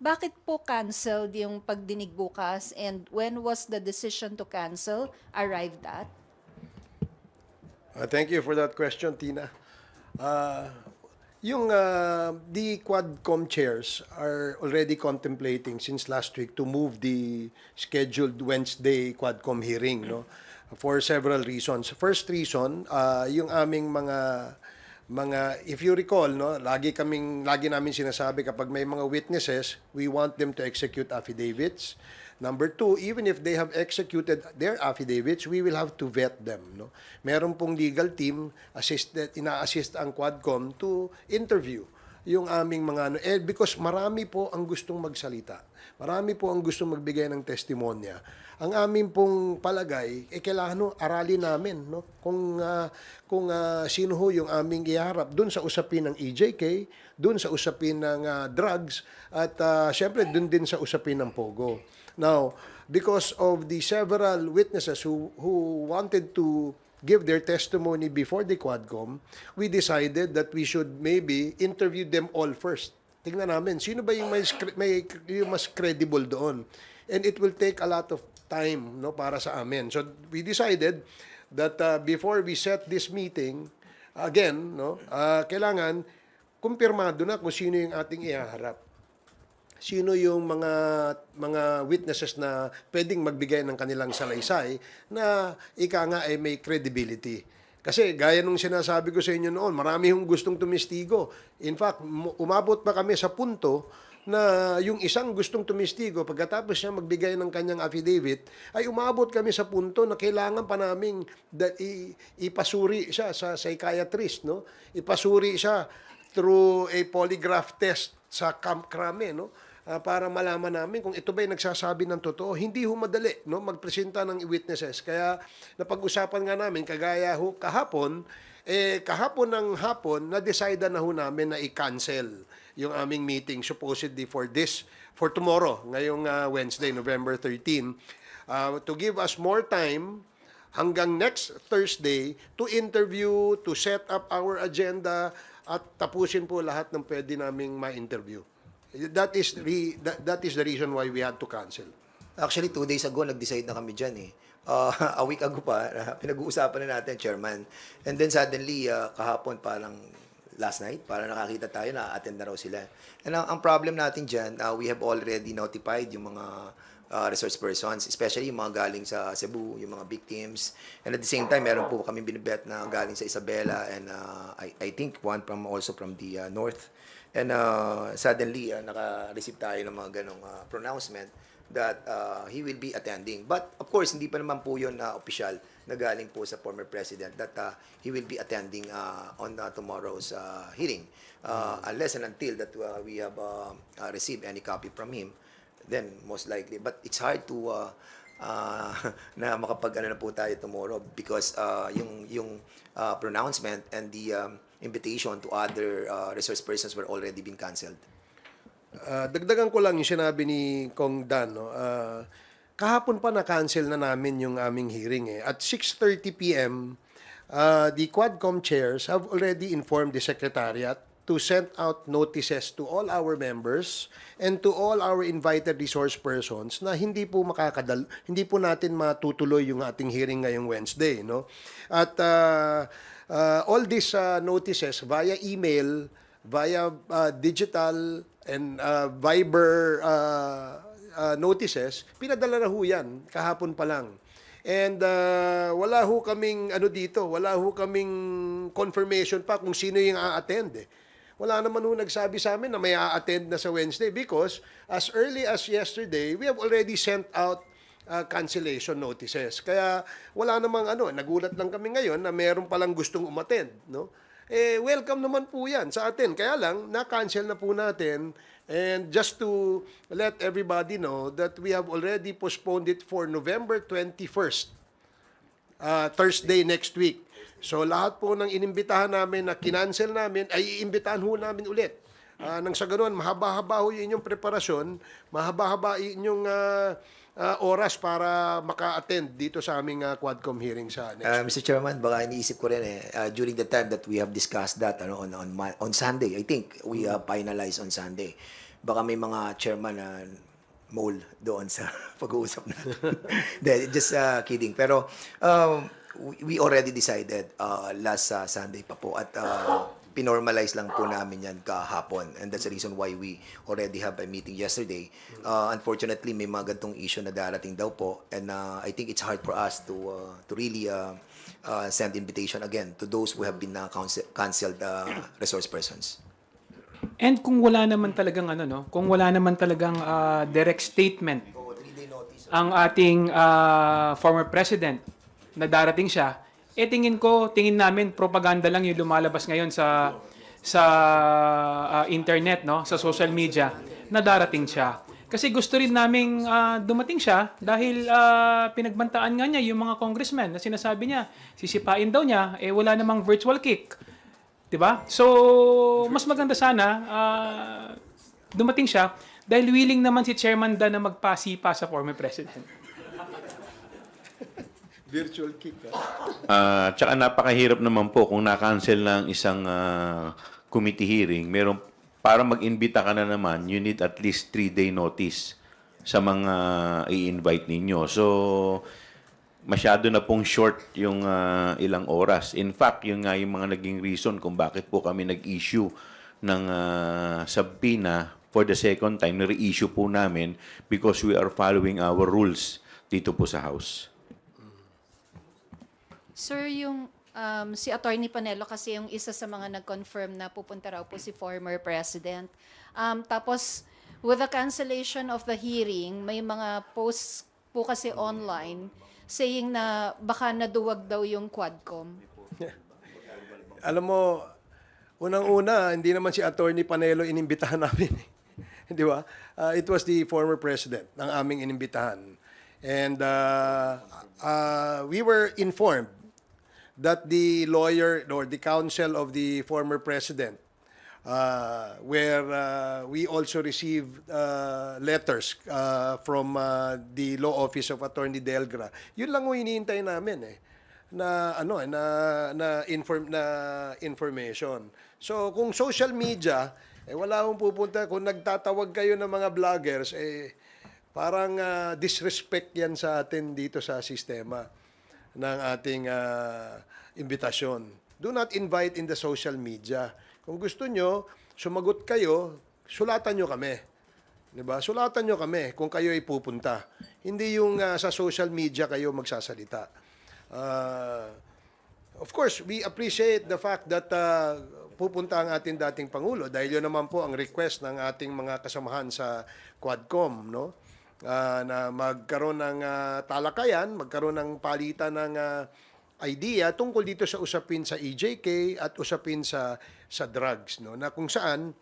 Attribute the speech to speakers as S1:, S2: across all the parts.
S1: Bakit po canceled yung pagdinig bukas and when was the decision to cancel arrived at?
S2: Thank you for that question, Tina. Uh, the Quadcom chairs are already contemplating since last week to move the scheduled Wednesday Quadcom hearing, no, for several reasons. First reason, yung aming if you recall, no, lagi namin sinasabi kapag may mga witnesses, we want them to execute affidavits. Number two, even if they have executed their affidavits, we will have to vet them. No? Meron pong legal team, ina-assist ang Quadcom to interview yung aming mga because marami po ang gustong magsalita. Marami po ang gustong magbigay ng testimonya. Ang amin pong palagay, kailangan aralin namin kung sino ho yung aming iharap doon sa usapin ng EJK, doon sa usapin ng drugs, at syempre doon din sa usapin ng Pogo. Now, because of the several witnesses who wanted to give their testimony before the Quadcom, we decided that we should maybe interview them all first. Tingnan namin, sino ba yung yung mas credible doon? And it will take a lot of time, no, para sa amin. So we decided that before we set this meeting, again, no, kailangan kumpirmado na kung sino yung ating ihaharap. Sino yung mga witnesses na pwedeng magbigay ng kanilang salaysay na ika nga ay may credibility. Kasi gaya nung sinasabi ko sa inyo noon, marami yung gustong tumistigo. In fact, umabot pa kami sa punto na yung isang gustong tumistigo, pagkatapos siya magbigay ng kanyang affidavit, ay umabot kami sa punto na kailangan pa naming ipasuri siya sa psychiatrist, no? Ipasuri siya through a polygraph test sa Camp Crame, no? Para malaman namin kung ito ba'y nagsasabi ng totoo. Hindi ho madali, no, magpresenta ng witnesses. Kaya napag-usapan nga namin, kagaya ho kahapon, kahapon ng hapon, na-decide na ho namin na i-cancel yung aming meeting supposedly for tomorrow, ngayong Wednesday, November 13, to give us more time hanggang next Thursday to interview, to set up our agenda, at tapusin po lahat ng pwede naming ma-interview. That is the reason why we had to cancel.
S3: Actually, 2 days ago, nag-decide na kami dyan eh. A week ago pa, pinag-uusapan na natin, Chairman. And then suddenly, kahapon parang last night, parang nakakita tayo na attend na raw sila. And ang problem natin dyan, we have already notified yung mga resource persons, especially yung mga galing sa Cebu, yung mga victims. And at the same time, meron po kami binibet na galing sa Isabela and I think one also from the north. And suddenly, naka-receive tayo ng mga ganong pronouncement that he will be attending. But of course, hindi pa naman po yun official na galing po sa former president that he will be attending on tomorrow's hearing. Unless and until that we have received any copy from him, then most likely. But it's hard to na makapag-ano na po tayo tomorrow because yung pronouncement and the invitation to other resource persons were already been canceled.
S2: Dagdagan ko lang yung sinabi ni Kong Dan. No? Kahapon pa na-cancel na namin yung aming hearing. At 6:30 p.m., the Quadcom chairs have already informed the Secretariat to send out notices to all our members and to all our invited resource persons na hindi po hindi po natin matutuloy yung ating hearing ngayong Wednesday, no? At all these notices via email, via digital and Viber notices, pinadala na ho yan kahapon pa lang. And wala ho kaming wala ho kaming confirmation pa kung sino yung a-attend eh. Wala naman ho nagsabi sa amin na may a-attend na sa Wednesday because as early as yesterday, we have already sent out cancellation notices. Kaya wala namang nagulat lang kami ngayon na meron palang gustong umattend, no? Welcome naman po yan sa atin. Kaya lang, na-cancel na po natin. And just to let everybody know that we have already postponed it for November 21st, Thursday next week. So lahat po ng inimbitahan namin na kinancel namin, ay iimbitahan ho namin ulit. Nang sa ganoon, mahaba-haba ho yung inyong preparasyon, mahaba-haba inyong oras para maka-attend dito sa aming Quadcom hearing sa next week.
S3: Mr. Chairman, baka iniisip ko rin during the time that we have discussed that on Sunday, I think we finalized on Sunday. baka may mga chairman na mole doon sa pag-uusap natin. Hindi, just kidding. Pero we already decided last Sunday pa po at pinormalize lang po namin yan kahapon. And that's the reason why we already have a meeting yesterday. Unfortunately, may mga gantong issue na darating daw po. And I think it's hard for us to really send invitation again to those who have been canceled resource persons.
S4: And kung wala naman talagang kung wala naman talagang direct statement ang ating former president na darating siya, tingin namin propaganda lang yung lumalabas ngayon sa internet, no, sa social media na darating siya. Kasi gusto rin naming dumating siya dahil pinagbantaan nga niya yung mga congressmen na sinasabi niya, sisipain daw niya, wala namang virtual kick. 'Di ba? So, mas maganda sana dumating siya dahil willing naman si Chairman Dan na magpasipa sa former president.
S2: Virtual kick.
S5: Tsaka napakahirap naman po kung na-cancel ng isang committee hearing. Para mag-imbita ka na naman, you need at least 3-day notice sa mga i-invite ninyo. So, masyado na pong short yung ilang oras. In fact, yung mga naging reason kung bakit po kami nag-issue ng subpoena for the second time, na-reissue po namin because we are following our rules dito po sa House.
S1: Sir, yung si Attorney Panelo kasi yung isa sa mga nag-confirm na pupunta raw po si former president. Tapos, with the cancellation of the hearing, may mga posts po kasi online saying na baka naduwag daw yung Quadcom.
S2: Alam mo, unang-una, hindi naman si Attorney Panelo inimbitahan namin. Di ba? It was the former president ng aming inimbitahan. And we were informed that the lawyer or the counsel of the former president, where we also received letters from the law office of Attorney Delgra. Yun lang yung hinihintay namin na information. So kung social media, wala akong pupunta. Kung nagtatawag kayo ng mga vloggers, parang disrespect yan sa atin dito sa sistema ng ating imbitasyon. Do not invite in the social media. Kung gusto nyo, sumagot kayo, sulatan nyo kami. Diba? Sulatan nyo kami kung kayo ay pupunta. Hindi yung sa social media kayo magsasalita. Of course, we appreciate the fact that pupunta ang ating dating Pangulo dahil yun naman po ang request ng ating mga kasamahan sa Quadcom, no? Na magkaroon ng talakayan, magkaroon ng palitan ng idea tungkol dito sa usapin sa EJK at usapin sa drugs, no? Na kung saan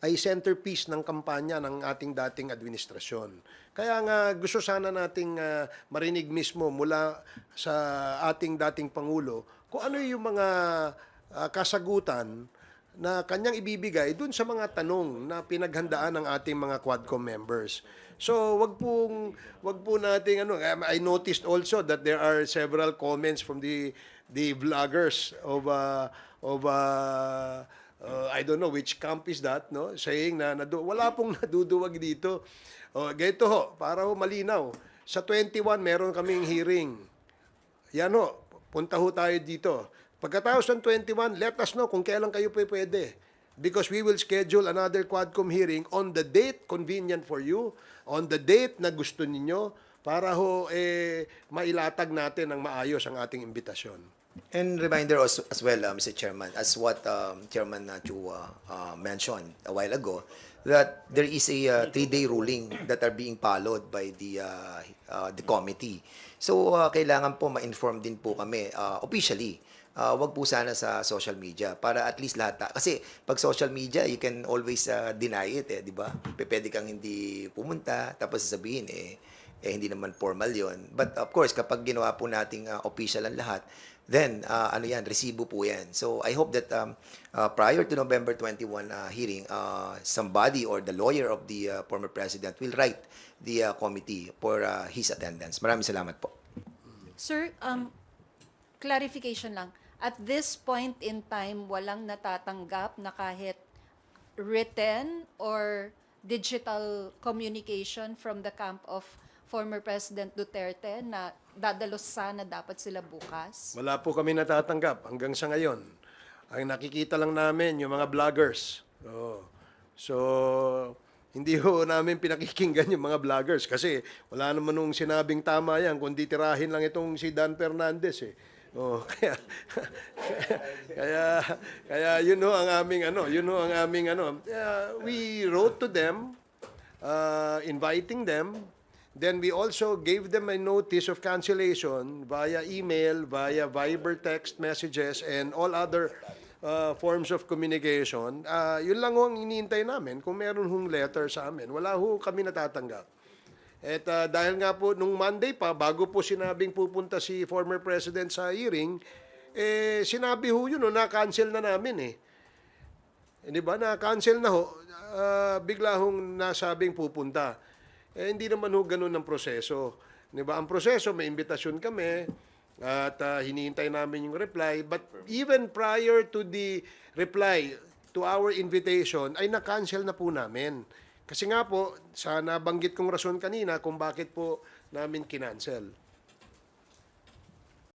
S2: ay centerpiece ng kampanya ng ating dating administrasyon. Kaya nga gusto sana nating marinig mismo mula sa ating dating Pangulo kung ano yung mga kasagutan na kanyang ibibigay dun sa mga tanong na pinaghandaan ng ating mga Quadcom members. So, wag po nating I noticed also that there are several comments from the vloggers of I don't know which camp is that, no? Saying na wala pong naduduwag dito. Ganito ho, para ho malinaw. Sa 21 meron kaming hearing. Yan ho, punta ho tayo dito. Pagkatapos ng 21, let us know kung kailan kayo pwede. Because we will schedule another Quadcom hearing on the date convenient for you, on the date na gusto ninyo, para ho mailatag natin ng maayos ang ating imbitasyon.
S3: And reminder also, as well, Mr. Chairman, as what Chairman Chu mentioned a while ago, that there is a 3-day ruling that are being followed by the committee. So, kailangan po ma-inform din po kami officially. Wag po sana sa social media para at least lahat. Kasi pag social media, you can always deny it, di ba? Pwede kang hindi pumunta, tapos sasabihin, hindi naman formal yon. But of course, kapag ginawa po nating official ang lahat, then resibo po yan. So I hope that prior to November 21 hearing, somebody or the lawyer of the former president will write the committee for his attendance. Maraming salamat po.
S1: Sir, clarification lang. At this point in time, walang natatanggap na kahit written or digital communication from the camp of former President Duterte na dadalos sana dapat sila bukas?
S2: Wala po kami natatanggap hanggang sa ngayon. Ang nakikita lang namin yung mga vloggers. So, hindi ho namin pinakikinggan yung mga vloggers kasi wala naman nung sinabing tama yan, kundi tirahin lang itong si Dan Fernandez eh. Kaya yun ho ang aming we wrote to them inviting them. Then we also gave them a notice of cancellation via email, via Viber text messages, and all other forms of communication. Yun lang ho ang iniintay namin. Kung meron hong letter sa amin, wala ho kami natatanggap. At dahil nga po, nung Monday pa, bago po sinabing pupunta si former President sa hearing, sinabi ho yun, na-cancel na namin eh. Di ba? Na-cancel na ho. Bigla hong nasabing pupunta. Hindi naman ho ganun ang proseso. Di ba? Ang proseso, may imbitasyon kami at hinihintay namin yung reply. But even prior to the reply to our invitation, ay na-cancel na po namin. Kasi nga po, sa nabanggit kong rason kanina kung bakit po namin kinancel.